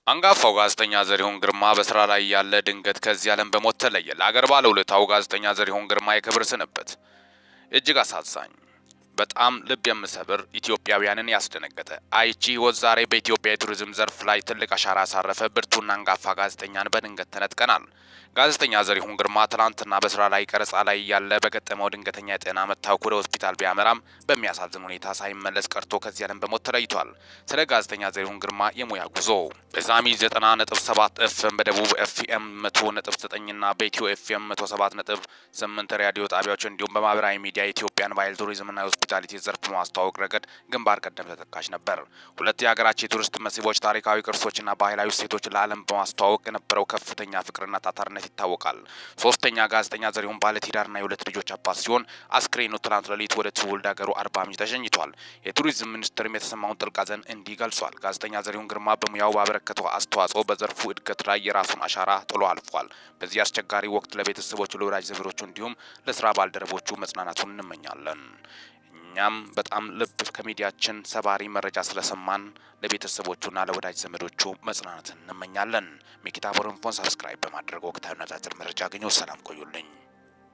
አንጋፋው ጋዜጠኛ ዘሪሁን ግርማ በስራ ላይ ያለ ድንገት ከዚህ ዓለም በሞት ተለየ። ለአገር ባለውለታው ጋዜጠኛ ዘሪሁን ግርማ የክብር ስንብት እጅግ አሳዛኝ፣ በጣም ልብ የምሰብር፣ ኢትዮጵያውያንን ያስደነገጠ አይቺ ህይወት ዛሬ በኢትዮጵያ የቱሪዝም ዘርፍ ላይ ትልቅ አሻራ ያሳረፈ ብርቱና አንጋፋ ጋዜጠኛን በድንገት ተነጥቀናል። ጋዜጠኛ ዘሪሁን ግርማ ትናንትና በስራ ላይ ቀረጻ ላይ ያለ በገጠመው ድንገተኛ የጤና መታወክ ወደ ሆስፒታል ቢያመራም በሚያሳዝን ሁኔታ ሳይመለስ ቀርቶ ከዚህ ዓለም በሞት ተለይቷል። ስለ ጋዜጠኛ ዘሪሁን ግርማ የሙያ ጉዞ በዛሚ 90.7 ኤፍኤም በደቡብ ኤፍኤም 100.9 እና በኢትዮ ኤፍኤም 107.8 ራዲዮ ጣቢያዎች እንዲሁም በማህበራዊ ሚዲያ የኢትዮጵያን ባህል ቱሪዝምና የሆስፒታሊቲ ዘርፍ በማስተዋወቅ ረገድ ግንባር ቀደም ተጠቃሽ ነበር። ሁለት የሀገራችን የቱሪስት መስህቦች ታሪካዊ ቅርሶችና ባህላዊ እሴቶችን ለዓለም በማስተዋወቅ የነበረው ከፍተኛ ፍቅርና ታታርነት ይታወቃል። ሶስተኛ ጋዜጠኛ ዘሪሁን ባለትዳርና የሁለት ልጆች አባት ሲሆን አስክሬኑ ትናንት ሌሊት ወደ ትውልድ ሀገሩ አርባ ምንጭ ተሸኝቷል። የቱሪዝም ሚኒስቴርም የተሰማውን ጥልቅ ሐዘን እንዲህ ገልጿል። ጋዜጠኛ ዘሪሁን ግርማ በሙያው ባበረከተው አስተዋጽኦ በዘርፉ እድገት ላይ የራሱን አሻራ ጥሎ አልፏል። በዚህ አስቸጋሪ ወቅት ለቤተሰቦቹ፣ ለወዳጅ ዘመዶቹ እንዲሁም ለስራ ባልደረቦቹ መጽናናቱን እንመኛለን። እኛም በጣም ልብ ከሚዲያችን ሰባሪ መረጃ ስለሰማን ለቤተሰቦቹና ለወዳጅ ዘመዶቹ መጽናናትን እንመኛለን። ሚኪታ ቦረንፎን ሰብስክራይብ በማድረግ ወቅታዊና አጫጭር መረጃ አገኘው። ሰላም ቆዩልኝ።